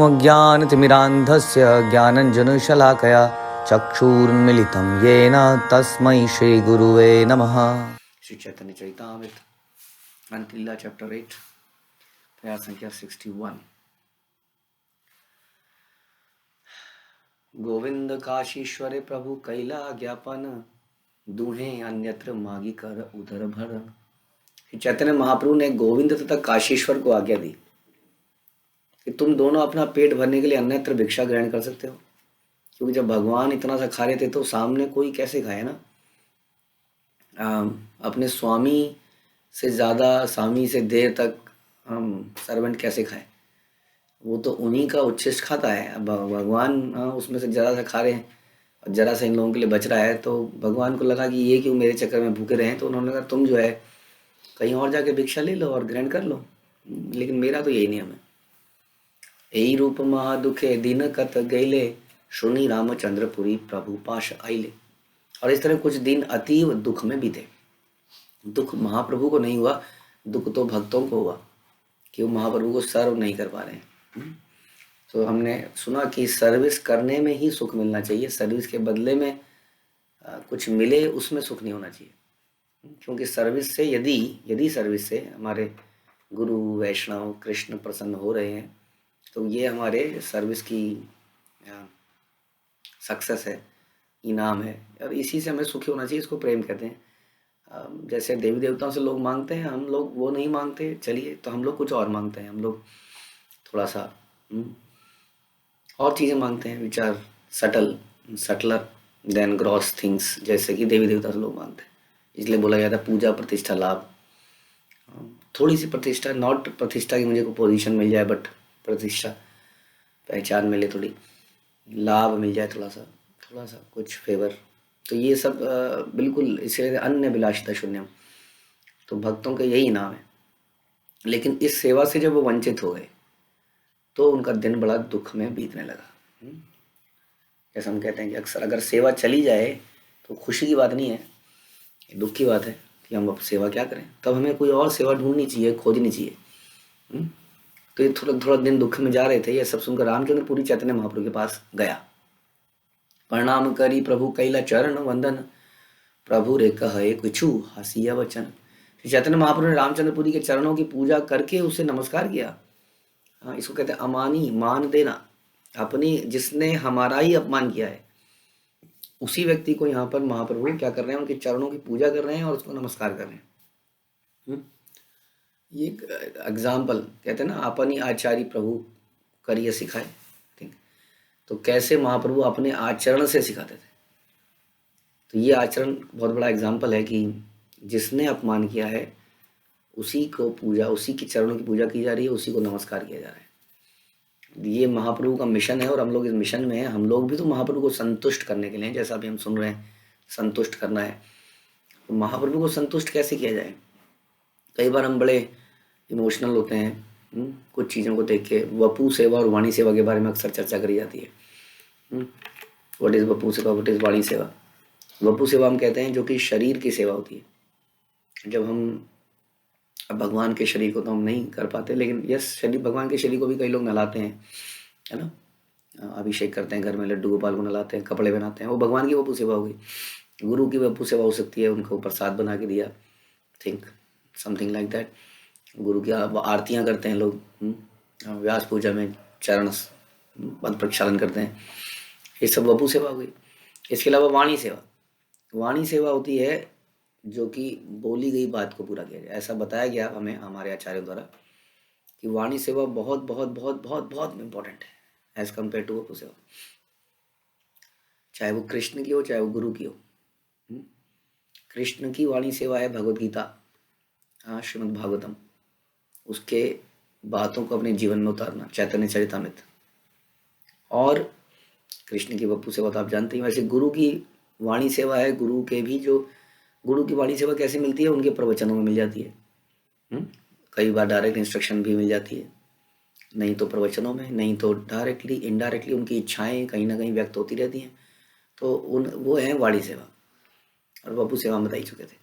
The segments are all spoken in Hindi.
अज्ञानतिमिरान्धस्य ज्ञानञ्जनशलाकया चक्षुरुन्मिलितं येन तस्मै श्रीगुरुवे नमः। श्री चैतन्य चरितामृत अंतलीला चैप्टर 8 प्रयास संख्या 61। गोविंद काशीश्वरे प्रभु कैला ज्ञापन, दूहे अन्यत्र मागी कर उदर भर। चैतन्य महाप्रभु ने गोविंद तथा काशीश्वर को आज्ञा दी कि तुम दोनों अपना पेट भरने के लिए अन्यत्र भिक्षा ग्रहण कर सकते हो, क्योंकि जब भगवान इतना सा खा रहे थे तो सामने कोई कैसे खाए ना। अपने स्वामी से ज़्यादा, स्वामी से देर तक हम सर्वेंट कैसे खाए, वो तो उन्हीं का उच्छिष्ट खाता है। अब भगवान उसमें से ज़रा सा खा रहे हैं और ज़रा सा इन लोगों के लिए बच रहा है, तो भगवान को लगा कि ये क्यों मेरे चक्कर में भूखे रहे, तो उन्होंने कहा तुम जो है कहीं और जाके भिक्षा ले लो और ग्रहण कर लो, लेकिन मेरा तो यही नियम है। यही रूप महादुखे दिन कत गैले, सुनी रामचंद्रपुरी प्रभु पाश आइले। और इस तरह कुछ दिन अतीव दुख में बीते। दुख महाप्रभु को नहीं हुआ, दुख तो भक्तों को हुआ कि वो महाप्रभु को सर्व नहीं कर पा रहे हैं। तो हमने सुना कि सर्विस करने में ही सुख मिलना चाहिए, सर्विस के बदले में कुछ मिले उसमें सुख नहीं होना चाहिए। क्योंकि सर्विस से यदि सर्विस से हमारे गुरु वैष्णव कृष्ण प्रसन्न हो रहे हैं तो ये हमारे सर्विस की सक्सेस है, इनाम है, और इसी से हमें सुखी होना चाहिए। इसको प्रेम कहते हैं। जैसे देवी देवताओं से लोग मांगते हैं, हम लोग वो नहीं मांगते, चलिए तो हम लोग कुछ और मांगते हैं। हम लोग थोड़ा सा और चीज़ें मांगते हैं, which are subtler than gross things, जैसे कि देवी देवता से लोग मांगते हैं। इसलिए बोला जाता है पूजा प्रतिष्ठा लाभ। थोड़ी सी प्रतिष्ठा, नॉट प्रतिष्ठा की मुझे को पोजीशन मिल जाए, बट प्रतिष्ठा पहचान मिले, थोड़ी लाभ मिल जाए, थोड़ा सा कुछ फेवर, तो ये सब बिल्कुल इसलिए अन्य विलासिता शून्यम। तो भक्तों का यही नाम है। लेकिन इस सेवा से जब वो वंचित हो गए तो उनका दिन बड़ा दुख में बीतने लगा। जैसे हम कहते हैं कि अक्सर अगर सेवा चली जाए तो खुशी की बात नहीं है, दुख की बात है कि हम अब सेवा क्या करें। तब हमें कोई और सेवा ढूंढनी चाहिए, खोजनी चाहिए। तो ये थोड़ा दिन दुख में जा रहे थे। ये सब सुनकर रामचंद्र पुरी चैतन्य महाप्रभु के पास गया। प्रणाम करी प्रभु कैला चरण वंदन, प्रभु रे कहे कुछु हसिया वचन। चैतन्य महाप्रभु ने रामचंद्र पुरी के चरणों की पूजा करके उसे नमस्कार किया। इसको कहते हैं अमानी, मान देना। अपनी जिसने हमारा ही अपमान किया है उसी व्यक्ति को यहाँ पर महाप्रभु क्या कर रहे हैं, उनके चरणों की पूजा कर रहे हैं और उसको नमस्कार कर रहे हैं। ये एग्जाम्पल कहते हैं ना, अपनी आचार्य प्रभु करिए सिखाए। ठीक, तो कैसे महाप्रभु अपने आचरण से सिखाते थे। तो ये आचरण बहुत बड़ा एग्जाम्पल है कि जिसने अपमान किया है उसी को पूजा, उसी के चरणों की पूजा की जा रही है, उसी को नमस्कार किया जा रहा है। ये महाप्रभु का मिशन है और हम लोग इस मिशन में हैं। हम लोग भी तो महाप्रभु को संतुष्ट करने के लिए, जैसा अभी हम सुन रहे हैं, संतुष्ट करना है। तो महाप्रभु को संतुष्ट कैसे किया जाए। कई बार हम बड़े इमोशनल होते हैं कुछ चीज़ों को देख के। वपू सेवा और वाणी सेवा के बारे में अक्सर चर्चा करी जाती है। व्हाट इज़ वपू सेवा, व्हाट इज़ वाणी सेवा। वपू सेवा हम कहते हैं जो कि शरीर की सेवा होती है। जब हम, अब भगवान के शरीर को तो हम नहीं कर पाते, लेकिन यस, शरीर, भगवान के शरीर को भी कई लोग नहलाते हैं, है ना। अभिषेक करते हैं, घर में लड्डू गोपाल को नहलाते हैं, कपड़े पहनाते हैं, वो भगवान की वपू सेवा हो गई। गुरु की वपू सेवा हो सकती है, उनको प्रसाद बना के दिया, थिंक समथिंग लाइक दैट। गुरु की आरतियाँ करते हैं लोग, व्यास पूजा में चरण पद प्रक्षालन करते हैं, ये सब वपू सेवा हो गई। इसके अलावा वाणी सेवा, वाणी सेवा होती है जो कि बोली गई बात को पूरा किया जाए। ऐसा बताया गया हमें हमारे आचार्यों द्वारा कि वाणी सेवा बहुत बहुत बहुत बहुत बहुत इम्पोर्टेंट है एज कम्पेयर टू वपू सेवा। चाहे वो कृष्ण की हो, चाहे वो गुरु की हो। कृष्ण की वाणी सेवा है भगवद गीता, श्रीमद् भागवतम, उसके बातों को अपने जीवन में उतारना, चैतन्य चरितामृत। और कृष्ण की वपू सेवा तो आप जानते हैं। वैसे गुरु की वाणी सेवा है, गुरु के भी जो, गुरु की वाणी सेवा कैसे मिलती है, उनके प्रवचनों में मिल जाती है। कई बार डायरेक्ट इंस्ट्रक्शन भी मिल जाती है, नहीं तो प्रवचनों में, नहीं तो डायरेक्टली इनडायरेक्टली उनकी इच्छाएं कहीं ना कहीं व्यक्त होती रहती हैं। तो वो है वाणी सेवा। और वपू सेवा हम बता ही चुके थे।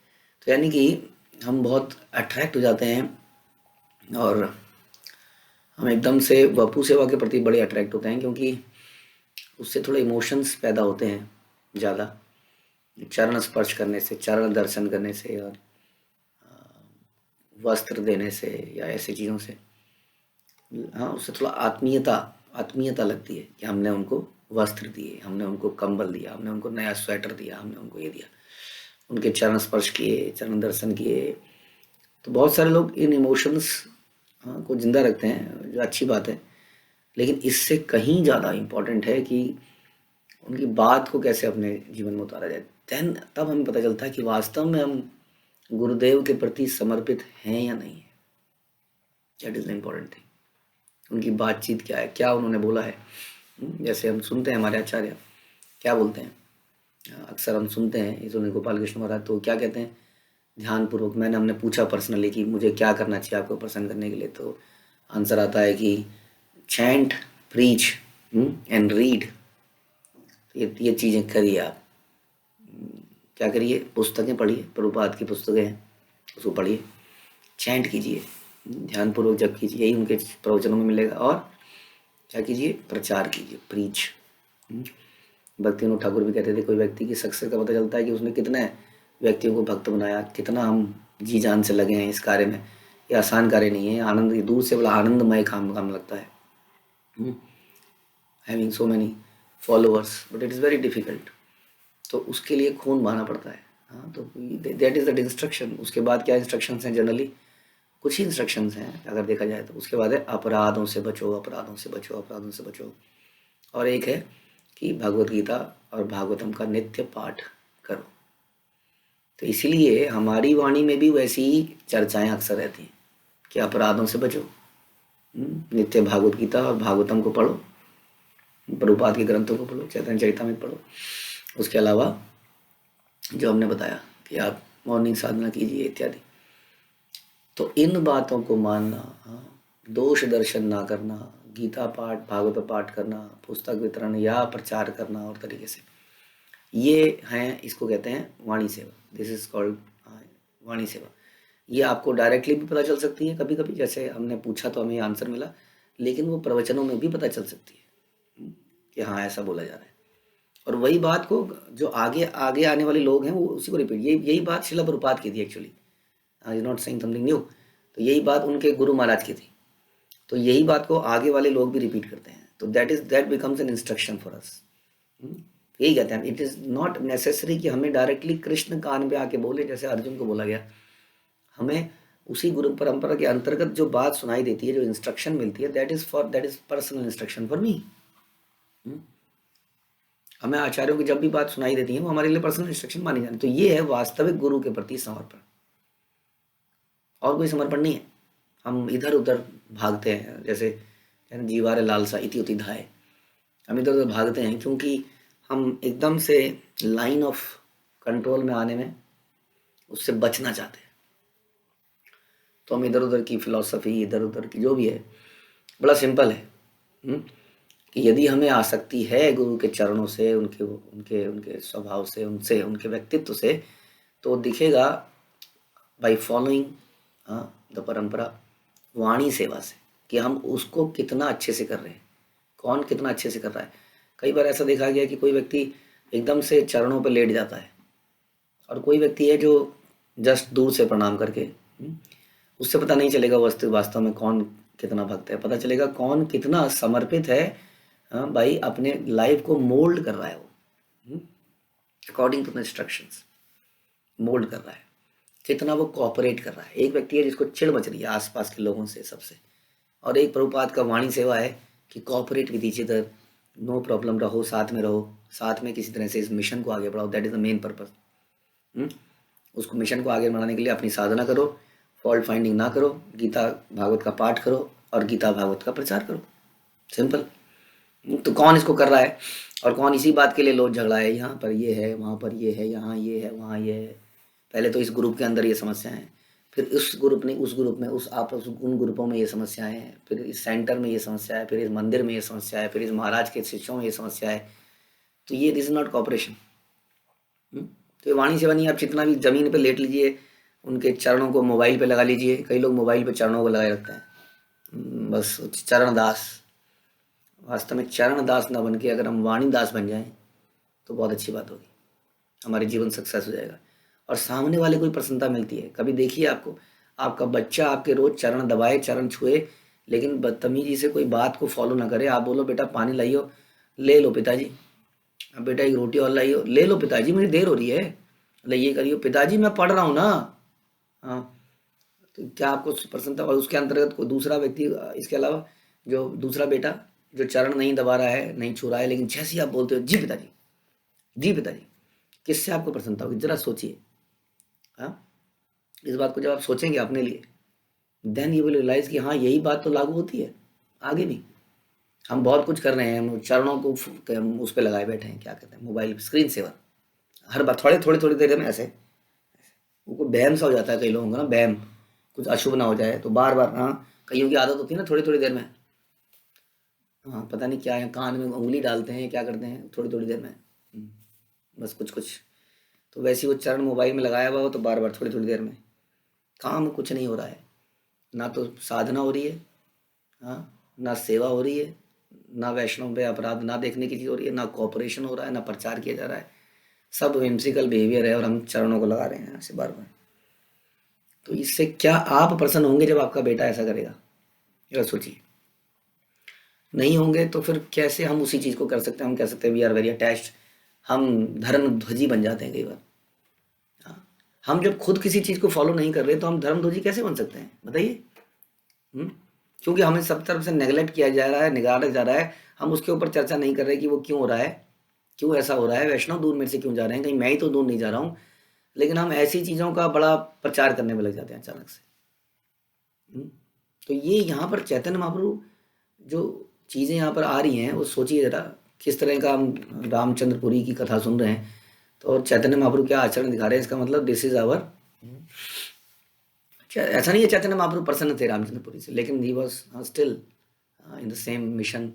तो यानी कि हम बहुत अट्रैक्ट हो जाते हैं और हम एकदम से वपु सेवा के प्रति बड़े अट्रैक्ट होते हैं, क्योंकि उससे थोड़े इमोशंस पैदा होते हैं ज़्यादा, चरण स्पर्श करने से, चरण दर्शन करने से, और वस्त्र देने से या ऐसी चीज़ों से। हाँ, उससे थोड़ा आत्मीयता आत्मीयता लगती है कि हमने उनको वस्त्र दिए, हमने उनको कंबल दिया, हमने उनको नया स्वेटर दिया, हमने उनको ये दिया, उनके चरण स्पर्श किए, चरण दर्शन किए। तो बहुत सारे लोग इन इमोशंस को जिंदा रखते हैं, जो अच्छी बात है, लेकिन इससे कहीं ज़्यादा इम्पोर्टेंट है कि उनकी बात को कैसे अपने जीवन में उतारा जाए। देन तब हमें पता चलता है कि वास्तव में हम गुरुदेव के प्रति समर्पित हैं या नहीं है। That is the important thing. उनकी बातचीत क्या है, क्या उन्होंने बोला है। जैसे हम सुनते हैं हमारे आचार्य क्या बोलते हैं, अक्सर हम सुनते हैं इस गोपाल कृष्ण महाराज, तो क्या कहते हैं, ध्यानपूर्वक हमने पूछा पर्सनली कि मुझे क्या करना चाहिए आपको प्रसन्न करने के लिए, तो आंसर आता है कि चैंट, प्रीच एंड रीड। ये चीज़ें करिए आप। क्या करिए, पुस्तकें पढ़िए, प्रभुपाद की पुस्तकें हैं उसको पढ़िए, चैंट कीजिए, ध्यानपूर्वक जप कीजिए, यही उनके प्रवचनों में मिलेगा। और क्या कीजिए, प्रचार कीजिए, प्रीच। भक्ति विनोद ठाकुर भी कहते थे, कोई व्यक्ति की सक्सेस का पता चलता है कि उसने कितने व्यक्तियों को भक्त बनाया, कितना हम जी जान से लगे हैं इस कार्य में। ये आसान कार्य नहीं है, आनंद दूर से बड़ा आनंदमय काम लगता है, having so many followers, but it is very difficult. तो उसके लिए खून बहाना पड़ता है। हाँ, तो दैट इज़ द इंस्ट्रक्शन। उसके बाद क्या इंस्ट्रक्शंस हैं, जनरली कुछ ही इंस्ट्रक्शंस हैं अगर देखा जाए तो। उसके बाद है अपराधों से बचो, अपराधों से बचो, अपराधों से बचो। और एक है कि भगवत गीता और भागवतम का नित्य पाठ करो। तो इसीलिए हमारी वाणी में भी वैसी ही चर्चाएं अक्सर रहती हैं कि अपराधों से बचो, नित्य भागवत गीता और भागवतम को पढ़ो, प्रभुपाद के ग्रंथों को पढ़ो, चैतन्य चरितामृत पढ़ो। उसके अलावा जो हमने बताया कि आप मॉर्निंग साधना कीजिए इत्यादि। तो इन बातों को मानना, दोष दर्शन ना करना, गीता पाठ, भागवत पाठ करना, पुस्तक वितरण या प्रचार करना और तरीके से, ये हैं, इसको कहते हैं वाणी सेवा। दिस इज कॉल्ड वाणी सेवा। ये आपको डायरेक्टली भी पता चल सकती है, कभी कभी जैसे हमने पूछा तो हमें आंसर मिला, लेकिन वो प्रवचनों में भी पता चल सकती है कि हाँ ऐसा बोला जा रहा है। और वही बात को जो आगे आगे आने वाले लोग हैं वो उसी को रिपीट, यही बात शिला प्रभुपाद की थी actually. I not saying something new. तो यही बात उनके गुरु महाराज की थी, तो यही बात को आगे वाले लोग भी रिपीट करते हैं। तो that becomes an instruction for us. यही कहते हैं, इट इज़ नॉट नेसेसरी कि हमें डायरेक्टली कृष्ण कान पे आके बोले, जैसे अर्जुन को बोला गया। हमें उसी गुरु परंपरा के अंतर्गत जो बात सुनाई देती है, जो इंस्ट्रक्शन मिलती है, that is personal instruction for me. हमें आचार्यों की जब भी बात सुनाई देती है वो हमारे लिए पर्सनल इंस्ट्रक्शन मानी जाती है। तो ये है वास्तविक गुरु के प्रति समर्पण, और कोई समर्पण नहीं है। हम इधर उधर भागते हैं, जैसे जीवारे लालसा इति उति धाय। हम इधर उधर भागते हैं क्योंकि हम एकदम से लाइन ऑफ कंट्रोल में आने में उससे बचना चाहते हैं। तो हम इधर उधर की फिलॉसफी, इधर उधर की जो भी है, बड़ा सिंपल है कि यदि हमें आसक्ति है गुरु के चरणों से, उनके उनके उनके स्वभाव से, उनसे, उनके व्यक्तित्व से, तो दिखेगा बाई फॉलोइंग द परंपरा, वाणी सेवा से, कि हम उसको कितना अच्छे से कर रहे हैं, कौन कितना अच्छे से कर रहा है। कई बार ऐसा देखा गया कि कोई व्यक्ति एकदम से चरणों पर लेट जाता है, और कोई व्यक्ति है जो जस्ट दूर से प्रणाम करके, उससे पता नहीं चलेगा वास्तव में कौन कितना भक्त है। पता चलेगा कौन कितना समर्पित है, भाई अपने लाइफ को मोल्ड कर रहा है वो, according to the instructions mould कर रहा है, कितना वो कोऑपरेट कर रहा है। एक व्यक्ति है जिसको चिढ़ मच रही है आसपास के लोगों से, सबसे, और एक प्रभुपाद का वाणी सेवा है कि cooperate with each other, no problem, रहो साथ में, रहो साथ में, किसी तरह से इस मिशन को आगे बढ़ाओ। That is the main purpose. उसको मिशन को आगे बढ़ाने के लिए अपनी साधना करो, फॉल्ट फाइंडिंग ना करो, गीता भागवत का पाठ करो और गीता भागवत का प्रचार करो, सिंपल। तो कौन इसको कर रहा है और कौन इसी बात के लिए लोग झगड़ा है, यहाँ पर ये है, वहाँ पर ये है, यहाँ ये है, वहाँ ये है। पहले तो इस ग्रुप के अंदर ये समस्या है, फिर उस ग्रुप ने उस ग्रुप में, उस आपस उन ग्रुपों में ये समस्याएं हैं, फिर इस सेंटर में ये समस्या है, फिर इस मंदिर में ये समस्या है, फिर इस महाराज के शिष्यों में ये समस्या है। तो ये दिस इज नॉट कॉपरेशन। तो ये वाणी सेवा नहीं। आप जितना भी जमीन पे लेट लीजिए, उनके चरणों को मोबाइल पे लगा लीजिए। कई लोग मोबाइल पे चरणों को लगाए रखते हैं, बस चरण दास, वास्तव में चरण दास ना बन के अगर हम वाणी दास बन जाएं तो बहुत अच्छी बात होगी, हमारे जीवन सक्सेस हो जाएगा और सामने वाले को भी प्रसन्नता मिलती है। कभी देखिए आपको, आपका बच्चा आपके रोज चरण दबाए, चरण छुए, लेकिन बदतमीजी से कोई बात को फॉलो ना करे। आप बोलो बेटा पानी लाइयो, ले लो पिताजी। अब बेटा एक रोटी और लाइयो, ले लो पिताजी मेरी देर हो रही है। मतलब ये करियो, पिताजी मैं पढ़ रहा हूँ ना। हाँ, तो क्या आपको प्रसन्नता, और उसके अंतर्गत कोई दूसरा व्यक्ति, इसके अलावा जो दूसरा बेटा जो चरण नहीं दबा रहा है, नहीं छू रहा है, लेकिन जैसे ही आप बोलते हो जी पिताजी, जी पिताजी, किससे आपको प्रसन्नता होगी, जरा सोचिए। हाँ, इस बात को जब आप सोचेंगे अपने लिए, देन यू विल रियलाइज कि हाँ यही बात तो लागू होती है आगे भी। हम बहुत कुछ कर रहे हैं, हम चरणों को उस पर लगाए बैठे हैं, क्या कहते हैं, मोबाइल स्क्रीन सेवर। हर बार थोड़े थोड़ी थोड़ी देर में ऐसे उनको बहम सा हो जाता है कई लोगों का ना, बहम, कुछ अशुभ ना हो जाए तो बार बार, हाँ कईयों की आदत होती है ना थोड़ी थोड़ी देर में, हाँ पता नहीं क्या है, कान में उंगली डालते हैं, क्या करते हैं थोड़ी थोड़ी देर में, बस कुछ कुछ। तो वैसे ही वो चरण मोबाइल में लगाया हुआ हो तो बार बार थोड़ी थोड़ी देर में, काम कुछ नहीं हो रहा है, ना तो साधना हो रही है, हाँ, ना सेवा हो रही है, ना वैष्णव पे अपराध ना देखने की चीज़ हो रही है, ना कॉपरेशन हो रहा है, ना प्रचार किया जा रहा है, सब whimsical बिहेवियर है और हम चरणों को लगा रहे हैं ऐसे बार बार। तो इससे क्या आप प्रसन्न होंगे जब आपका बेटा ऐसा करेगा, जरा सोचिए। नहीं होंगे तो फिर कैसे हम उसी चीज़ को कर सकते हैं। हम कह सकते हैं वी आर वेरी अटैच्ड, हम धर्म ध्वजी बन जाते हैं कई बार। हाँ, हम जब खुद किसी चीज़ को फॉलो नहीं कर रहे तो हम धर्म ध्वजी कैसे बन सकते हैं बताइए। हम्म? क्योंकि हमें सब तरफ से नेगलेक्ट किया जा रहा है, निगारा जा रहा है, हम उसके ऊपर चर्चा नहीं कर रहे कि वो क्यों हो रहा है, क्यों ऐसा हो रहा है, वैष्णव दूर मेरे से क्यों जा रहे हैं, कहीं मैं ही तो दूर नहीं जा रहा हूँ। लेकिन हम ऐसी चीज़ों का बड़ा प्रचार करने में लग जाते हैं अचानक से। हम्म? तो ये यहाँ पर चैतन्य महाप्रभु जो चीज़ें यहाँ पर आ रही हैं वो सोचिए ज़रा, किस तरह का हम रामचंद्रपुरी की कथा सुन रहे हैं, तो और चैतन्य महाप्रभु क्या आचरण दिखा रहे हैं, इसका मतलब दिस इज आवर। ऐसा नहीं है चैतन्य महाप्रभु प्रसन्न थे रामचंद्रपुरी से, लेकिन he was still in the same mission.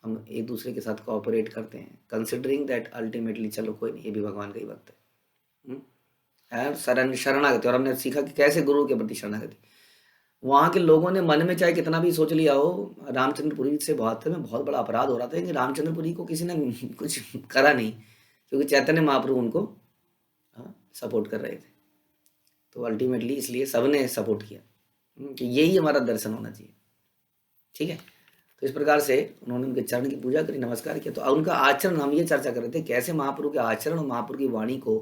हम एक दूसरे के साथ कोऑपरेट करते हैं, कंसिडरिंग दैट अल्टीमेटली चलो कोई नहीं, ये भी भगवान का ही वक्त है। हम्म? यार शरणागति, और हमने सीखा कि कैसे गुरु के प्रति शरणागति। वहाँ के लोगों ने मन में चाहे कितना भी सोच लिया हो, रामचंद्रपुरी से बहुत में बहुत बड़ा अपराध हो रहा था कि रामचंद्रपुरी को किसी ने कुछ करा नहीं, क्योंकि चैतन्य महाप्रभु उनको सपोर्ट कर रहे थे। तो अल्टीमेटली इसलिए सबने सपोर्ट किया कि यही हमारा दर्शन होना चाहिए। ठीक है, तो इस प्रकार से उन्होंने उनके चरण की पूजा करी, नमस्कार किया। तो उनका आचरण, हम ये चर्चा कर रहे थे कैसे महाप्रभु के आचरण और महाप्रभु की वाणी को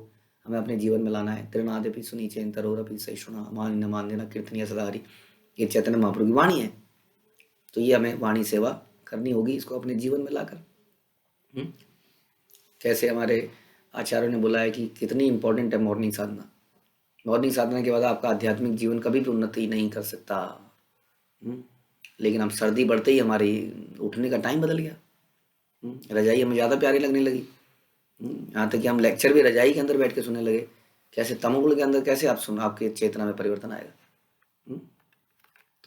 हमें अपने जीवन में लाना है। त्रिनादपि सुनीचेन तरोरपि सहिष्णुना मान न मान देना कीर्तनीय सदाहरि, ये चैतन्य महाप्रभु की वाणी है। तो ये हमें वाणी सेवा करनी होगी, इसको अपने जीवन में लाकर। कैसे हमारे आचार्यों ने बोला है कि कितनी इंपॉर्टेंट है मॉर्निंग साधना। मॉर्निंग साधना के बाद आपका आध्यात्मिक जीवन कभी भी उन्नति नहीं कर सकता। लेकिन हम सर्दी बढ़ते ही हमारी उठने का टाइम बदल गया, रजाई हमें ज़्यादा प्यारी लगने लगी। यहाँ तक कि हम लेक्चर भी रजाई के अंदर बैठ के सुनने लगे। कैसे तमोगुण के अंदर कैसे आप सुन, आपके चेतना में परिवर्तन आएगा।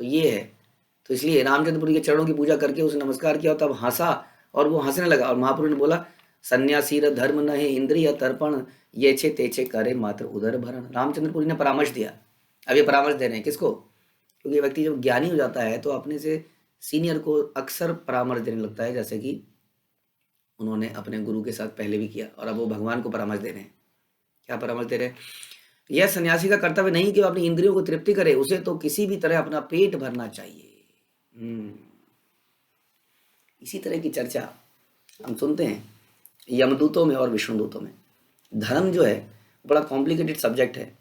तो ये है। तो इसलिए रामचंद्रपुरी के चरणों की पूजा करके उसे नमस्कार किया, तब हंसा और वो हंसने लगा। और महाप्रभु ने बोला सन्यासी र धर्म न है इंद्रिय तर्पण, ये छे तेछे करे मात्र उदर भरण। रामचंद्रपुरी ने परामर्श दिया। अब ये परामर्श दे रहे हैं किसको, क्योंकि व्यक्ति जब ज्ञानी हो जाता है तो अपने से सीनियर को अक्सर परामर्श देने लगता है, जैसे कि उन्होंने अपने गुरु के साथ पहले भी किया, और अब वो भगवान को परामर्श दे रहे हैं। क्या परामर्श दे रहे हैं, यह सन्यासी का कर्तव्य नहीं कि वो अपनी इंद्रियों को तृप्ति करे, उसे तो किसी भी तरह अपना पेट भरना चाहिए। इसी तरह की चर्चा हम सुनते हैं यमदूतों में और विष्णुदूतों में। धर्म जो है बड़ा कॉम्प्लिकेटेड सब्जेक्ट है,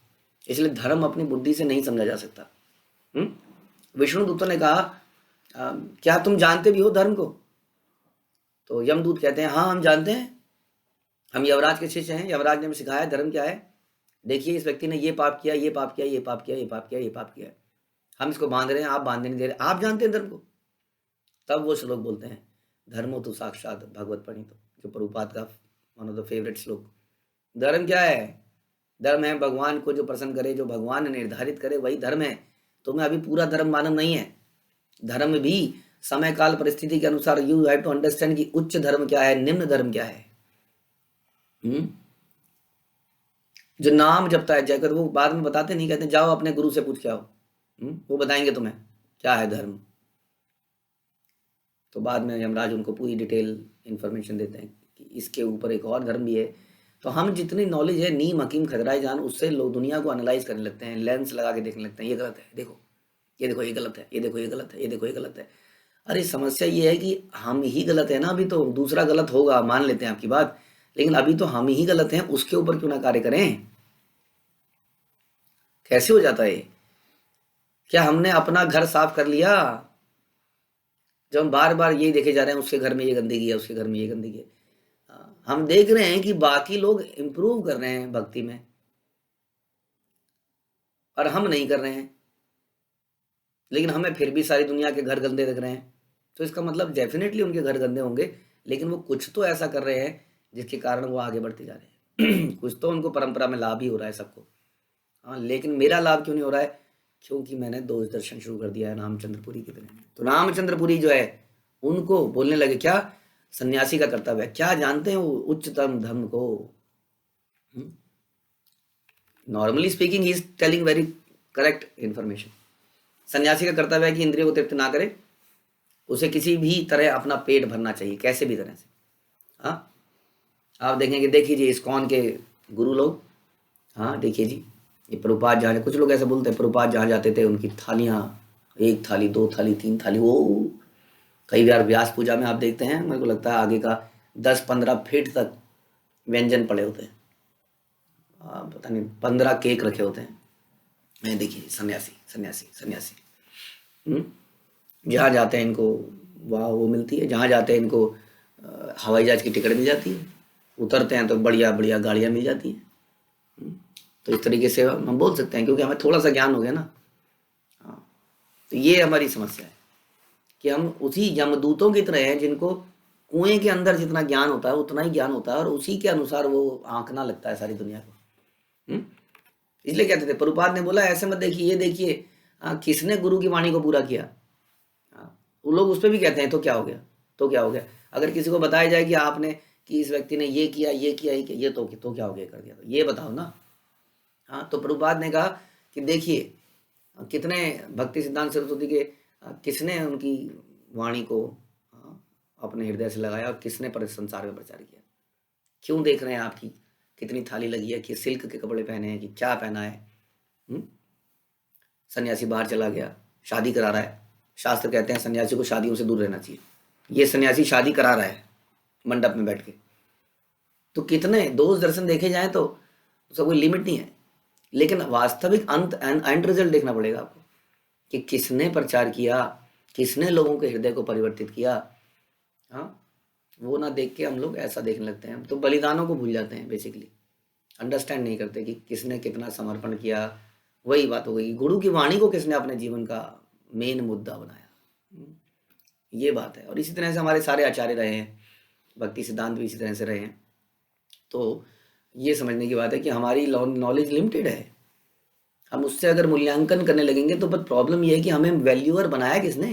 इसलिए धर्म अपनी बुद्धि से नहीं समझा जा सकता। विष्णुदूतों ने कहा क्या तुम जानते भी हो धर्म को? तो यमदूत कहते हैं हाँ हम जानते हैं, हम यमराज के शिष्य हैं, यमराज ने हमें सिखाया धर्म क्या है। देखिए इस व्यक्ति ने ये पाप किया, ये पाप किया, ये पाप किया, ये पाप किया, ये पाप किया, हम इसको बांध रहे हैं, आप बांधने नहीं दे रहे, आप जानते हैं धर्म को। तब वो श्लोक बोलते हैं धर्मो तो साक्षात भगवत प्रणीतो, जो प्रभुपाद का वन ऑफ द फेवरेट श्लोक। धर्म क्या है? धर्म है भगवान को जो प्रसन्न करे, जो भगवान ने निर्धारित करे वही धर्म है। तुम्हें अभी पूरा धर्म मालूम नहीं है। धर्म भी समय काल परिस्थिति के अनुसार यू हैव टू अंडरस्टैंड कि उच्च धर्म क्या है, निम्न धर्म क्या है। जो नाम जपता है जयकर, वो बाद में बताते नहीं, कहते जाओ अपने गुरु से पूछ के आओ, वो बताएंगे तुम्हें क्या है धर्म। तो बाद में यमराज उनको पूरी डिटेल इन्फॉर्मेशन देते हैं कि इसके ऊपर एक और धर्म भी है। तो हम जितनी नॉलेज है नीम हकीम खजराए जान, उससे लोग दुनिया को एनालाइज करने लगते हैं, लेंस लगा के देखने लगते हैं, ये गलत है देखो, ये देखो ये गलत है, ये देखो ये गलत है, ये देखो ये गलत है। अरे समस्या ये है कि हम ही गलत है ना, अभी तो दूसरा गलत होगा, मान लेते हैं आपकी बात, लेकिन अभी तो हम ही गलत हैं, उसके ऊपर क्यों ना कार्य करें? कैसे हो जाता है? क्या हमने अपना घर साफ कर लिया? जब हम बार बार यही देखे जा रहे हैं, उसके घर में ये गंदगी है, उसके घर में ये गंदगी है। हम देख रहे हैं कि बाकी लोग इंप्रूव कर रहे हैं भक्ति में और हम नहीं कर रहे हैं, लेकिन हमें फिर भी सारी दुनिया के घर गंदे दिख रहे हैं। तो इसका मतलब डेफिनेटली उनके घर गंदे होंगे, लेकिन वो कुछ तो ऐसा कर रहे हैं जिसके कारण वो आगे बढ़ते जा रहे हैं। कुछ तो उनको परंपरा में लाभ ही हो रहा है सबको। हाँ, लेकिन मेरा लाभ क्यों नहीं हो रहा है? क्योंकि मैंने दोष दर्शन शुरू कर दिया है रामचंद्रपुरी की तरह। तो रामचंद्रपुरी जो है उनको बोलने लगे क्या सन्यासी का कर्तव्य है, क्या जानते हैं वो उच्चतम धर्म को? Normally speaking he is telling very correct information. सन्यासी का कर्तव्य है कि इंद्रियों को तृप्त ना करे, उसे किसी भी तरह अपना पेट भरना चाहिए, कैसे भी तरह से। हाँ, आप देखेंगे, देखिए जी इस्कॉन के गुरु लोग, हाँ देखिए जी, ये प्रभुपाद जहाँ, कुछ लोग ऐसे बोलते हैं प्रभुपाद जहाँ जाते थे उनकी थालियाँ, एक थाली, दो थाली, तीन थाली, वो कई बार व्यास पूजा में आप देखते हैं, मेरे को लगता है आगे का 10-15 फीट तक व्यंजन पड़े होते हैं, पता नहीं 15 केक रखे होते हैं। मैं देखिए सन्यासी सन्यासी सन्यासी, जहाँ जाते हैं इनको वाह वो मिलती है, जहाँ जाते हैं इनको हवाई जहाज की टिकट मिल जाती है, उतरते हैं तो बढ़िया बढ़िया गाड़ियाँ मिल जाती हैं। तो इस तरीके से हम बोल सकते हैं, क्योंकि हमें थोड़ा सा ज्ञान हो गया ना। हाँ, तो ये हमारी समस्या है कि हम उसी यमदूतों की तरह हैं जिनको कुएं के अंदर जितना ज्ञान होता है उतना ही ज्ञान होता है, और उसी के अनुसार वो आंकना लगता है सारी दुनिया को। इसलिए कहते थे, प्रभुपाद ने बोला ऐसे मत देखिए, ये देखिए किसने गुरु की वाणी को पूरा किया। वो लोग उस पर भी कहते हैं तो क्या हो गया, तो क्या हो गया। अगर किसी को बताया जाए कि आपने, कि इस व्यक्ति ने ये किया ये किया ये किया, ये तो क्या हो गया, कर दिया, तो ये बताओ ना। हाँ, तो प्रभुपाद ने कहा कि देखिए कितने भक्ति सिद्धांत सरस्वती के किसने उनकी वाणी को अपने हृदय से लगाया और किसने पर संसार में प्रचार किया। क्यों देख रहे हैं आपकी कितनी थाली लगी है, कि सिल्क के कपड़े पहने हैं, कि क्या पहना है। सन्यासी बाहर चला गया, शादी करा रहा है, शास्त्र कहते हैं सन्यासी को शादियों से दूर रहना चाहिए, ये सन्यासी शादी करा रहा है मंडप में बैठ के। तो कितने दोष दर्शन देखे जाए तो उसका कोई लिमिट नहीं है, लेकिन वास्तविक अंत एंड रिजल्ट देखना पड़ेगा आपको कि किसने प्रचार किया, किसने लोगों के हृदय को परिवर्तित किया। हाँ, वो ना देख के हम लोग ऐसा देखने लगते हैं, तो बलिदानों को भूल जाते हैं, बेसिकली अंडरस्टैंड नहीं करते कि किसने कितना समर्पण किया। वही बात हो गई, गुरु की वाणी को किसने अपने जीवन का मेन मुद्दा बनाया, ये बात है। और इसी तरह से हमारे सारे आचार्य रहे हैं, भक्ति सिद्धांत भी इसी तरह से रहे हैं। तो ये समझने की बात है कि हमारी नॉलेज लिमिटेड है, हम उससे अगर मूल्यांकन करने लगेंगे तो बस प्रॉब्लम ये है कि हमें वैल्यूअर बनाया किसने।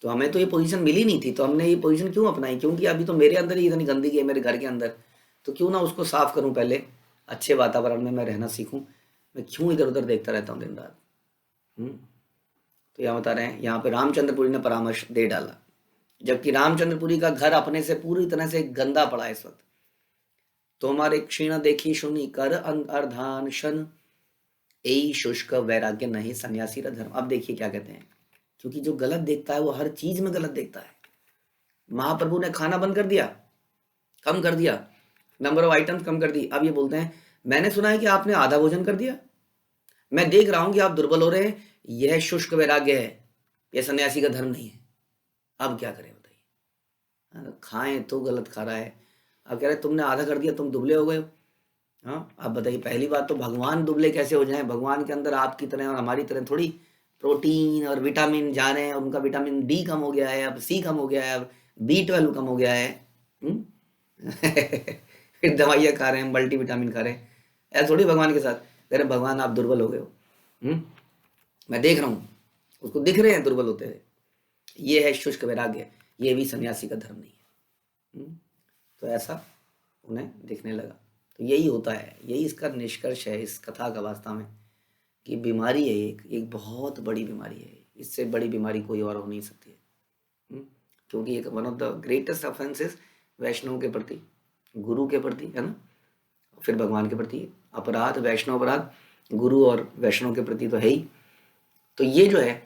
तो हमें तो ये पोजीशन मिली नहीं थी, तो हमने ये पोजीशन क्यों अपनाई? क्योंकि अभी तो मेरे अंदर ही इतनी गंदगी है मेरे घर के अंदर, तो क्यों ना उसको साफ करूं, पहले अच्छे वातावरण में मैं रहना सीखूं। मैं क्यों इधर उधर देखता रहता हूँ दिन रात। तो यहाँ बता रहे हैं, यहाँ पे रामचंद्रपुरी ने परामर्श दे डाला, जबकि रामचंद्रपुरी का घर अपने से पूरी तरह से गंदा पड़ा है इस वक्त। तो हमारे क्षीण देखी सुनी कर अर्धान शन, यही शुष्क वैराग्य नहीं सन्यासी का धर्म। अब देखिए क्या कहते हैं, क्योंकि जो गलत देखता है वो हर चीज में गलत देखता है। महाप्रभु ने खाना बंद कर दिया, कम कर दिया, नंबर ऑफ आइटम्स कम कर दी। अब ये बोलते हैं मैंने सुना है कि आपने आधा भोजन कर दिया, मैं देख रहा हूं कि आप दुर्बल हो रहे हैं, यह शुष्क वैराग्य है, यह सन्यासी का धर्म नहीं है। अब क्या करें बताइए, खाएं तो गलत खा रहा है, अब कह रहे तुमने आधा कर दिया, तुम दुबले हो गए। हाँ, अब बताइए, पहली बात तो भगवान दुबले कैसे हो जाएं? भगवान के अंदर आपकी तरह और हमारी तरह थोड़ी प्रोटीन और विटामिन जा रहे हैं, और उनका विटामिन डी कम हो गया है, अब सी कम हो गया है, अब B12 कम हो गया है। फिर दवाइयाँ खा रहे हैं, मल्टी विटामिन खा रहे हैं, ऐसा थोड़ी भगवान के साथ। कह रहे भगवान आप दुर्बल हो गए हो, मैं देख रहा हूँ, उसको दिख रहे हैं दुर्बल होते हुए। ये है शुष्क वैराग्य, ये भी सन्यासी का धर्म नहीं है। तो ऐसा उन्हें दिखने लगा। तो यही होता है, यही इसका निष्कर्ष है इस कथा का वास्तव में, कि बीमारी है एक बहुत बड़ी बीमारी है। इससे बड़ी बीमारी कोई और हो नहीं सकती है। क्योंकि एक one of the greatest offences Vaishnav के प्रति, गुरु के प्रति, है ना, फिर भगवान के प्रति अपराध, वैष्णव अपराध गुरु और वैष्णव के प्रति तो है ही। तो ये जो है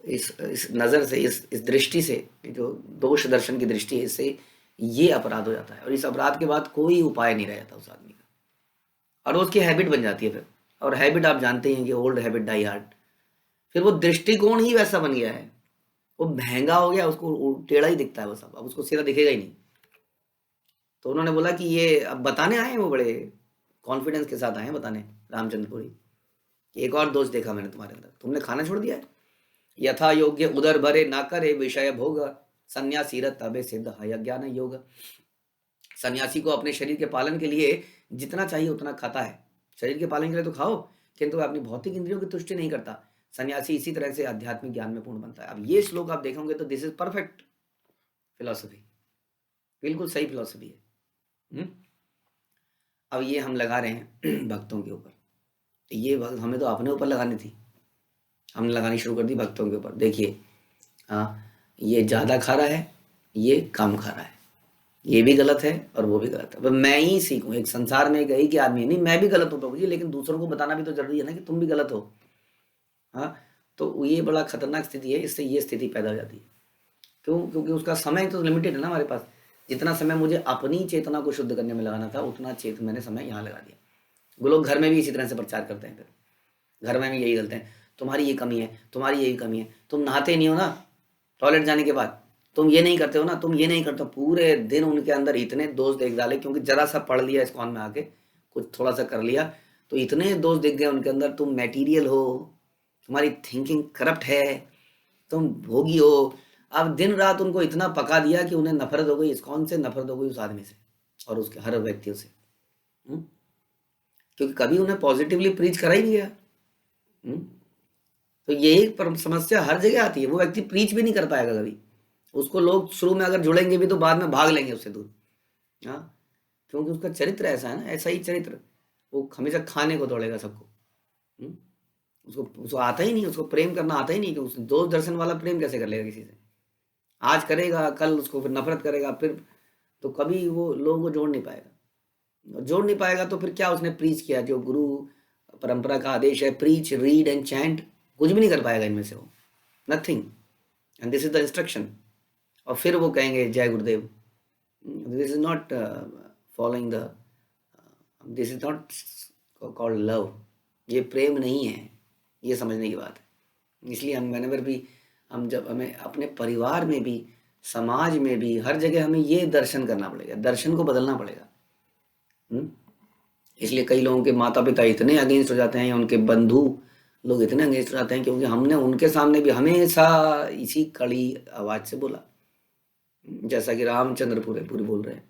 इस नज़र से, इस दृष्टि से, जो दोष दर्शन की दृष्टि है, इससे ये अपराध हो जाता है और इस अपराध के बाद कोई उपाय नहीं रह जाता उस आदमी का और वो उसकी हैबिट बन जाती है फिर। और हैबिट आप जानते हैं कि ओल्ड हैबिट डाई हार्ड। फिर वो दृष्टिकोण ही वैसा बन गया है, वो महंगा हो गया, उसको टेढ़ा ही दिखता है वो सब, अब उसको सीधा दिखेगा ही नहीं। तो उन्होंने बोला कि ये अब बताने आए हैं, वो बड़े कॉन्फिडेंस के साथ आए हैं बताने रामचंद्रपुरी, एक और दोष देखा मैंने तुम्हारे अंदर, तुमने खाना छोड़ दिया है। यथा योग्य उदर भरे ना करे विषय भोग, सन्यासी तबे सिद्ध है ज्ञान योग। सन्यासी को अपने शरीर के पालन के लिए जितना चाहिए उतना खाता है, शरीर के पालन के लिए तो खाओ, किंतु अपनी भौतिक इंद्रियों की तुष्टि नहीं करता। सन्यासी इसी तरह से आध्यात्मिक ज्ञान में पूर्ण बनता है। अब ये श्लोक आप देखोगे तो दिस इज परफेक्ट फिलॉसफी, बिल्कुल सही फिलॉसफी है। अब ये हम लगा रहे हैं भक्तों के ऊपर, ये हमें तो अपने ऊपर लगानी थी, हमने लगानी शुरू कर दी भक्तों के ऊपर। देखिए ये ज़्यादा खा रहा है, ये कम खा रहा है, ये भी गलत है और वो भी गलत है। अब मैं ही सीखूं, एक संसार में गई कि आदमी नहीं, मैं भी गलत हूँ प्रभु जी, लेकिन दूसरों को बताना भी तो जरूरी है ना कि तुम भी गलत हो। तो ये बड़ा खतरनाक स्थिति है, इससे ये स्थिति पैदा हो जाती है। क्यों? क्योंकि उसका समय तो लिमिटेड है ना हमारे पास। जितना समय मुझे अपनी चेतना को शुद्ध करने में लगाना था, उतना मैंने समय यहाँ लगा दिया। वो लोग घर में भी इसी तरह से प्रचार करते हैं, फिर घर में भी यही करते हैं, तुम्हारी ये कमी है, तुम्हारी यही कमी है, तुम नहाते नहीं हो ना टॉयलेट जाने के बाद, तुम ये नहीं करते हो ना, तुम ये नहीं करते हो। पूरे दिन उनके अंदर इतने दोष देख डाले, क्योंकि जरा सा पढ़ लिया इस्कॉन में आके, कुछ थोड़ा सा कर लिया, तो इतने दोष दिख गए उनके अंदर। तुम मटेरियल हो, तुम्हारी थिंकिंग करप्ट है, तुम भोगी हो। अब दिन रात उनको इतना पका दिया कि उन्हें नफरत हो गई, इस्कॉन से नफरत हो गई, उस आदमी से और उसके हर व्यक्तियों से। क्योंकि कभी उन्हें पॉजिटिवली प्रीच करा ही नहीं गया। तो यही समस्या हर जगह आती है, वो व्यक्ति प्रीच भी नहीं कर पाएगा कभी। उसको लोग शुरू में अगर जुड़ेंगे भी तो बाद में भाग लेंगे उससे दूर, क्योंकि उसका चरित्र ऐसा है ना, ऐसा ही चरित्र, वो हमेशा खाने को दौड़ेगा सबको। उसको आता ही नहीं, उसको प्रेम करना आता ही नहीं, कि उस दोष दर्शन वाला प्रेम कैसे कर लेगा किसी से। आज करेगा, कल उसको फिर नफरत करेगा, फिर तो कभी वो लोगों को जोड़ नहीं पाएगा। तो फिर क्या उसने प्रीच किया? जो गुरु परंपरा का आदेश है, प्रीच, रीड एंड चैंट, कुछ भी नहीं कर पाएगा इनमें से वो, nothing. And this is the instruction. और फिर वो कहेंगे जय गुरुदेव। This is not following the, this is not called love. ये प्रेम नहीं है, ये समझने की बात है। इसलिए हम whenever भी, हम जब हमें अपने परिवार में भी, समाज में भी, हर जगह हमें ये दर्शन करना पड़ेगा, दर्शन को बदलना पड़ेगा। इसलिए कई लोगों के माता पिता इतने अगेंस्ट हो जाते हैं, या उनके बंधु लोग इतने अगेंस्ट हो जाते हैं, क्योंकि हमने उनके सामने भी हमेशा इसी कड़ी आवाज से बोला, जैसा कि रामचंद्र पूरे बोल रहे हैं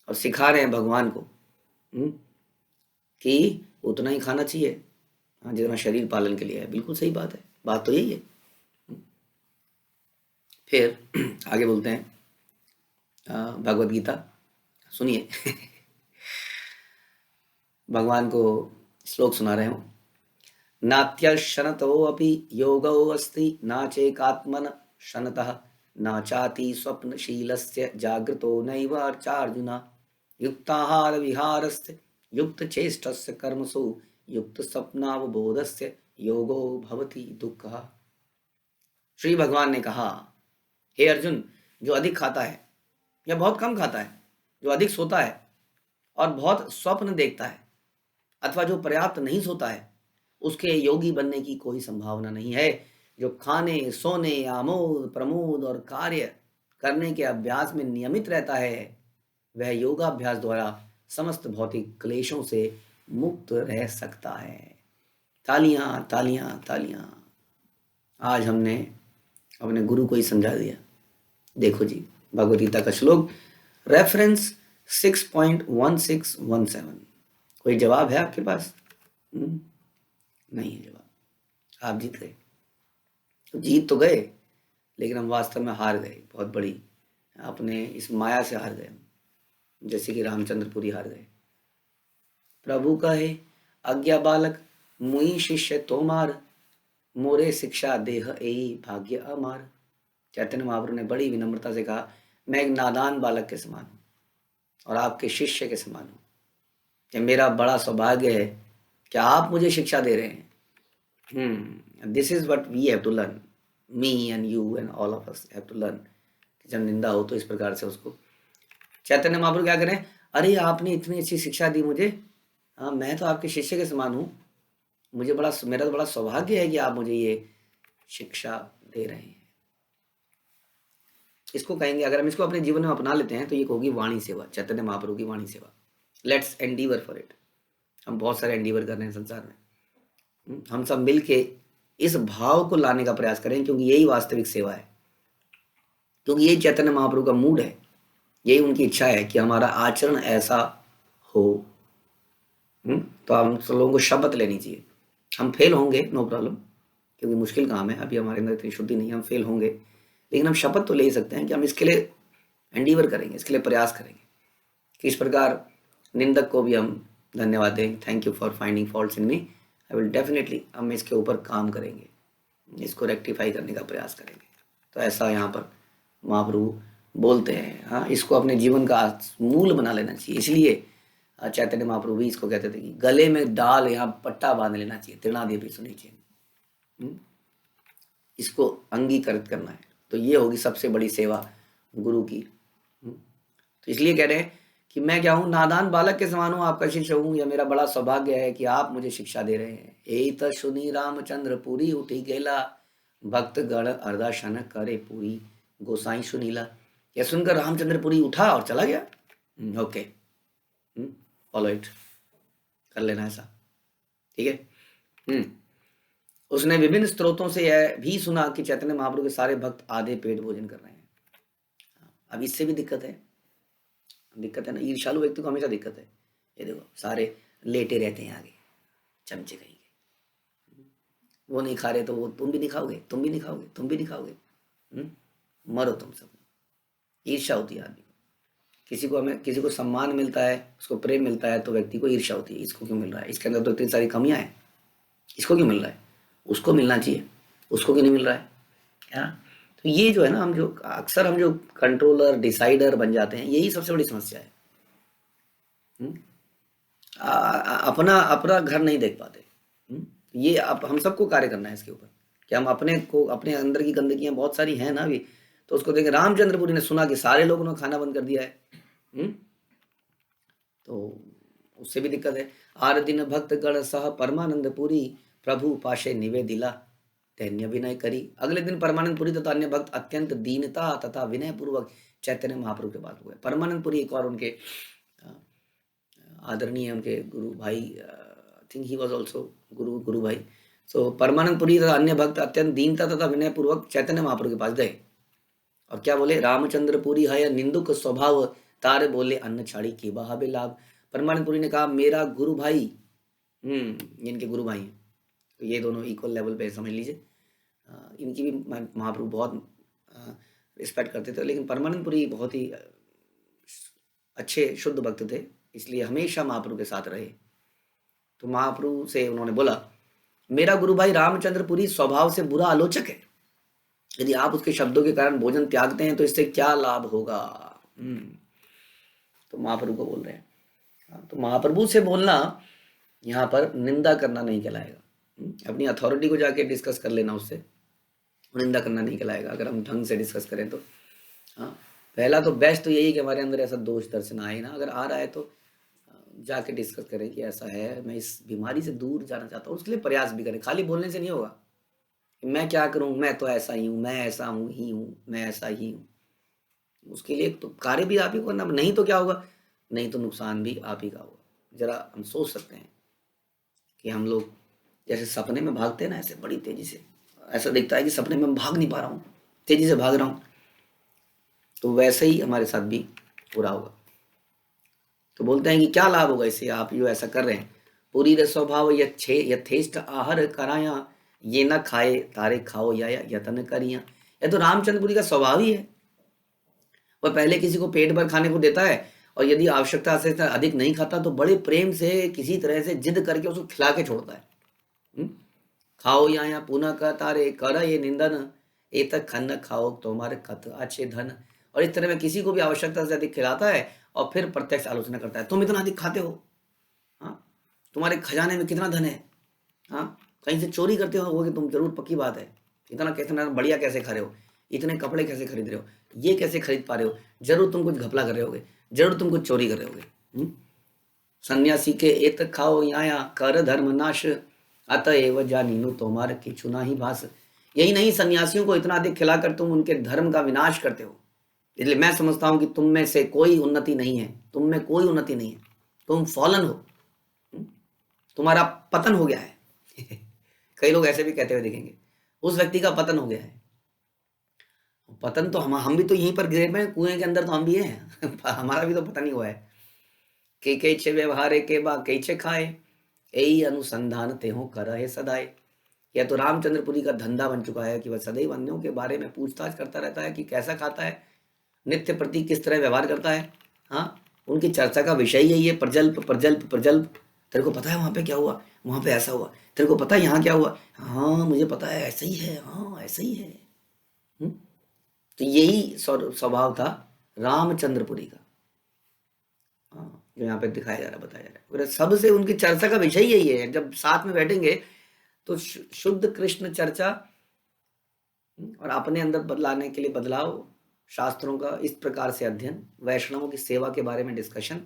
और सिखा रहे हैं भगवान को कि उतना ही खाना चाहिए जितना शरीर पालन के लिए है। बिल्कुल सही बात है, बात तो यही है। फिर आगे बोलते हैं भगवत गीता, सुनिए भगवान को श्लोक सुना रहे हूँ। नात्यशनतोऽपि योगो अस्ति नाचेकात्मन शनतः नाचाति स्वप्नशीलस्य जागृतो नैव अर्चार्जुन युक्ताहार विहारस्य युक्तचेष्टस्य कर्मसु युक्त स्वप्नावबोधस्य योगो भवति दुःखः। श्री भगवान ने कहा, हे अर्जुन, जो अधिक खाता है या बहुत कम खाता है, जो अधिक सोता है और बहुत स्वप्न देखता है, अथवा जो पर्याप्त नहीं सोता है, उसके योगी बनने की कोई संभावना नहीं है। जो खाने, सोने, आमोद प्रमोद और कार्य करने के अभ्यास में नियमित रहता है, वह योगाभ्यास द्वारा समस्त भौतिक क्लेशों से मुक्त रह सकता है। तालियां तालियां तालियां, आज हमने अपने गुरु को ही समझा दिया। देखो जी, भगवद गीता का श्लोक, रेफरेंस 6.1617। कोई जवाब है आपके पास? नहीं है जवाब, आप जीत गए। तो जीत तो गए, लेकिन हम वास्तव में हार गए, बहुत बड़ी अपने इस माया से हार गए, जैसे कि रामचंद्रपुरी हार गए। प्रभु कहे, आज्ञा बालक मुई शिष्य तोमार, मोरे शिक्षा देह एही भाग्य अमार। चैतन्य महाप्रभु ने बड़ी विनम्रता से कहा, मैं एक नादान बालक के समान हूँ और आपके शिष्य के समान हूँ। ये मेरा बड़ा सौभाग्य है कि आप मुझे शिक्षा दे रहे हैं। This is what we have to learn, me and you and all of us have to learn. जब निंदा हो तो इस प्रकार से उसको, चैतन्य महाप्रभु क्या करें, अरे आपने इतनी अच्छी शिक्षा दी मुझे, हाँ मैं तो आपके शिष्य के समान हूँ, मुझे बड़ा, मेरा तो बड़ा सौभाग्य है कि आप मुझे ये शिक्षा दे रहे हैं। इसको कहेंगे, अगर हम इसको अपने जीवन में अपना लेते हैं तो ये होगी वाणी सेवा, चैतन्य महाप्रभु की वाणी सेवा। Let's endeavour for it. हम बहुत सारे एंडीवर कर रहे हैं संसार में, हम सब मिल के इस भाव को लाने का प्रयास करें, क्योंकि यही वास्तविक सेवा है, क्योंकि यही चैतन्य महाप्रभु का मूड है, यही उनकी इच्छा है कि हमारा आचरण ऐसा हो। तो हम सब लोगों को शपथ लेनी चाहिए। हम फेल होंगे, नो प्रॉब्लम, क्योंकि मुश्किल काम है, अभी हमारे अंदर इतनी शुद्धि नहीं है, हम फेल होंगे, लेकिन हम शपथ तो ले ही सकते हैं कि हम इसके लिए एंडीवर करेंगे, इसके लिए प्रयास करेंगे कि इस प्रकार निंदक को भी हम धन्यवाद दें, thank you for finding faults in me, I will definitely, हम इसके ऊपर काम करेंगे, इसको रेक्टिफाई करने का प्रयास करेंगे। तो ऐसा यहाँ पर महाप्रभु बोलते हैं। हाँ, इसको अपने जीवन का मूल बना लेना चाहिए। इसलिए चैतन्य महाप्रभु भी इसको कहते थे कि गले में डाल, यहाँ पट्टा बांध लेना चाहिए, तृणादि भी सुनी चाहिए, इसको अंगीकृत करना है। तो ये होगी सबसे बड़ी सेवा गुरु की। तो इसलिए कह रहे हैं कि मैं क्या हूँ, नादान बालक के समान हूँ, आपका शिष्य हूँ, यह मेरा बड़ा सौभाग्य है कि आप मुझे शिक्षा दे रहे हैं। एत सुनी रामचंद्र पुरी उठी गेला, भक्त गण अर्दाशन करे पूरी, गोसाई सुनीला। यह सुनकर रामचंद्र पुरी उठा और चला गया। ओके, फॉलो इट, कर लेना ऐसा, ठीक है। उसने विभिन्न स्रोतों से यह भी सुना कि चैतन्य महाप्रभु के सारे भक्त आधे पेट भोजन कर रहे हैं। अब इससे भी दिक्कत है ना, ईर्ष्यालु व्यक्ति को हमेशा दिक्कत है। ये देखो, सारे लेटे रहते हैं आगे, चमचे कहेंगे, वो नहीं खा रहे तो वो तुम भी नहीं खाओगे, तुम भी नहीं खाओगे, तुम भी नहीं खाओगे, मरो तुम सब। ईर्ष्या होती है आदमी को। किसी को सम्मान मिलता है, उसको प्रेम मिलता है, तो व्यक्ति को ईर्ष्या होती है, इसको क्यों मिल रहा है, इसके अंदर तो इतनी सारी कमियां हैं, इसको क्यों मिल रहा है, उसको मिलना चाहिए, उसको क्यों नहीं मिल रहा है। तो ये जो है ना, हम जो अक्सर हम जो कंट्रोलर डिसाइडर बन जाते हैं, यही सबसे बड़ी समस्या है। अपना घर नहीं देख पाते। ये हम सबको कार्य करना है इसके ऊपर, कि हम अपने अंदर की गंदगियां बहुत सारी हैं ना अभी, तो उसको देखें। रामचंद्रपुरी ने सुना कि सारे लोगों ने खाना बंद कर दिया है, तो उससे भी दिक्कत है। आर दिन भक्त गण सह परमानंद पुरी, प्रभु पाशे निवेदिला दैन्य विनय करी। अगले दिन परमानंद पुरी तथा अन्य भक्त अत्यंत दीनता तथा विनय पूर्वक चैतन्य महाप्रभु के पास हुए। परमानंद पुरी एक और उनके आदरणीय उनके गुरु भाई, थिंक ही वाज आल्सो गुरु भाई। सो परमानंद पुरी तथा अन्य भक्त अत्यंत दीनता तथा विनय पूर्वक चैतन्य महाप्रभु के पास गए और क्या बोले, रामचंद्र पुरी है निंदुक स्वभाव, तारे बोले अन्न छाड़ी की बहाबे लाभ। परमानंद पुरी ने कहा, मेरा गुरु भाई, इनके गुरु भाई हैं, तो ये दोनों इक्वल लेवल पे समझ लीजिए। इनकी भी महाप्रभु बहुत रिस्पेक्ट करते थे, लेकिन परमानंद पुरी बहुत ही अच्छे शुद्ध भक्त थे, इसलिए हमेशा महाप्रभु के साथ रहे। तो महाप्रभु से उन्होंने बोला, मेरा गुरु भाई रामचंद्र पुरी स्वभाव से बुरा आलोचक है, यदि आप उसके शब्दों के कारण भोजन त्यागते हैं तो इससे क्या लाभ होगा। तो महाप्रभु को बोल रहे हैं। तो महाप्रभु से बोलना यहाँ पर निंदा करना नहीं कहलाएगा। अपनी अथॉरिटी को जाके डिस्कस कर लेना, उससे निंदा करना नहीं कहलाएगा, अगर हम ढंग से डिस्कस करें तो। हाँ, पहला तो बेस्ट तो यही कि हमारे अंदर ऐसा दोष दर्शन आए ना, अगर आ रहा है तो जाके डिस्कस करें कि ऐसा है, मैं इस बीमारी से दूर जाना चाहता हूँ, उसके लिए प्रयास भी करें। खाली बोलने से नहीं होगा, मैं क्या करूँ, मैं तो ऐसा ही हूँ, मैं ऐसा हूँ ही हूँ, मैं ऐसा ही हूँ। उसके लिए तो कार्य भी आप ही को करना, नहीं तो क्या होगा, नहीं तो नुकसान भी आप ही का होगा। जरा हम सोच सकते हैं कि हम लोग जैसे सपने में भागते हैं ना, ऐसे बड़ी तेजी से, ऐसा दिखता है कि सपने में भाग नहीं पा रहा हूँ, तेजी से भाग रहा हूँ, तो वैसे ही हमारे साथ भी पूरा होगा। तो बोलते हैं कि क्या लाभ होगा इससे, आप जो ऐसा कर रहे हैं। पूरी रे स्वभाव यथेष्ट आहार कराया, ये न खाए तारे खाओ या यतन करिया। यह तो रामचंद्रपुरी का स्वभाव ही है, वह पहले किसी को पेट भर खाने को देता है, और यदि आवश्यकता से अधिक नहीं खाता तो बड़े प्रेम से किसी तरह से जिद करके उसको खिला के छोड़ता है। खाओ या पुनः का तारे कर ये निंदन, ए तक खन्न खाओ तुम्हारे कत अच्छे धन। और इस तरह में किसी को भी आवश्यकता से अधिक खिलाता है और फिर प्रत्यक्ष आलोचना करता है, तुम इतना अधिक खाते हो, हाँ, तुम्हारे खजाने में कितना धन है, हाँ, कहीं से चोरी करते हो कि तुम, जरूर पक्की बात है, इतना कितना बढ़िया कैसे खा रहे हो, इतने कपड़े कैसे खरीद रहे हो, ये कैसे खरीद पा रहे हो, जरूर तुम कुछ घपला कर रहे होगे, जरूर तुम कुछ चोरी कर रहे होगे। सन्यासी के एत खाओ या कर धर्म नाश, अतएव जानीनु तुम्हारे किछु नाही भास। यही नहीं, सन्यासियों को इतना अधिक खिलाकर तुम उनके धर्म का विनाश करते हो। इसलिए मैं समझता हूं कि तुम में से कोई उन्नति नहीं है, तुम में कोई उन्नति नहीं है, तुम फॉलन हो, तुम्हारा पतन हो गया है। कई लोग ऐसे भी कहते हुए दिखेंगे, उस व्यक्ति का पतन हो गया है। पतन तो हम भी तो यहीं पर गिरे में, कुएं के अंदर तो हम भी हैं। हमारा भी तो पतन ही हुआ है। के कैचे व्यवहारे के बा कैचे खाए, यही अनुसंधान ते हो कर है सदाए। यह तो रामचंद्रपुरी का धंधा बन चुका है कि वह सदैव अन्यों के बारे में पूछताछ करता रहता है कि कैसा खाता है, नित्य प्रति किस तरह व्यवहार करता है। हाँ, उनकी चर्चा का विषय यही है, प्रजल्प प्रजल्प प्रजल्प। तेरे को पता है वहां पे क्या हुआ, वहां पे ऐसा हुआ, तेरे को पता है यहाँ क्या हुआ, हाँ मुझे पता है, ऐसा ही है, हाँ ऐसा ही है। तो यही स्वभाव था रामचंद्रपुरी का, हाँ, जो यहाँ पे दिखाया जा रहा, बताया जा रहा है। सबसे उनकी चर्चा का विषय यही है। जब साथ में बैठेंगे तो शुद्ध कृष्ण चर्चा और अपने अंदर बदलाने के लिए बदलाव, शास्त्रों का इस प्रकार से अध्ययन, वैष्णवों की सेवा के बारे में डिस्कशन,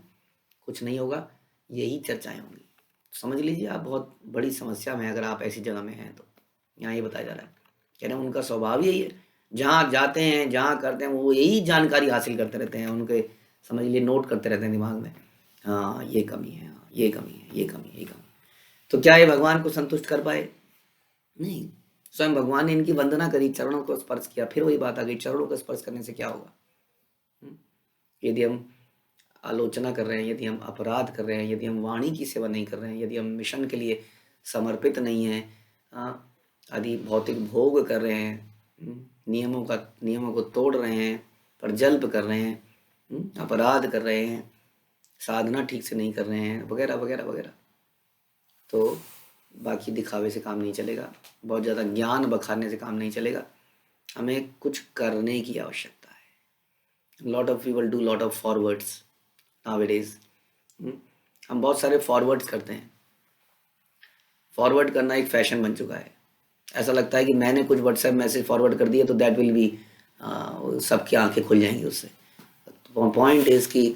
कुछ नहीं होगा, यही चर्चाएं होंगी। समझ लीजिए आप, बहुत बड़ी समस्या में अगर आप ऐसी जगह में हैं तो। यहाँ ये बताया जा रहा है, कह रहे हैं उनका स्वभाव यही है, जहाँ जाते हैं जहाँ करते हैं वो यही जानकारी हासिल करते रहते हैं, उनके समझ लिए नोट करते रहते हैं दिमाग में, हाँ ये कमी है, हाँ ये कमी है, ये कमी है, ये कमी। तो क्या ये भगवान को संतुष्ट कर पाए? नहीं। स्वयं भगवान ने इनकी वंदना करी, चरणों को स्पर्श किया, फिर वही बात आ गई, चरणों को स्पर्श करने से क्या होगा? यदि हम आलोचना कर रहे हैं, यदि हम अपराध कर रहे हैं, यदि हम वाणी की सेवा नहीं कर रहे हैं, यदि हम मिशन के लिए समर्पित नहीं हैं, यदि भौतिक भोग कर रहे हैं, नियमों को तोड़ रहे हैं, प्रजल्प कर रहे हैं, अपराध कर रहे हैं, साधना ठीक से नहीं कर रहे हैं, वगैरह वगैरह वगैरह, तो बाकी दिखावे से काम नहीं चलेगा, बहुत ज़्यादा ज्ञान बखारने से काम नहीं चलेगा। हमें कुछ करने की आवश्यकता है। Lot of people do lot of forwards nowadays. हम बहुत सारे फॉरवर्ड्स करते हैं। फॉरवर्ड करना एक फैशन बन चुका है। ऐसा लगता है कि मैंने कुछ व्हाट्सएप मैसेज फॉरवर्ड कर दिया तो दैट विल बी, सबकी आंखें खुल जाएंगी उससे। पॉइंट इज कि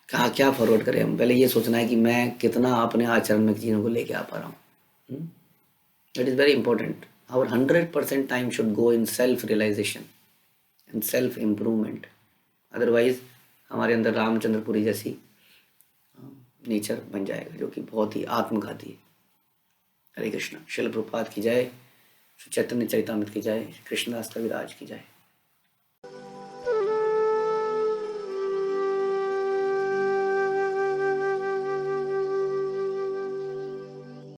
कहाँ क्या फॉरवर्ड करें, हम पहले ये सोचना है कि मैं कितना अपने आचरण में चीज़ों को लेके आ पा रहा हूँ। It is very important. Our 100% time should go in self realisation and self improvement. Otherwise हमारे अंदर रामचंद्रपुरी जैसी नेचर बन जाएगा, जो कि बहुत ही आत्मघाती है। हरे कृष्ण। शिल प्रभुपाद की जय, चैतन्य चरितामृत की जय, कृष्णदास कविराज की जय।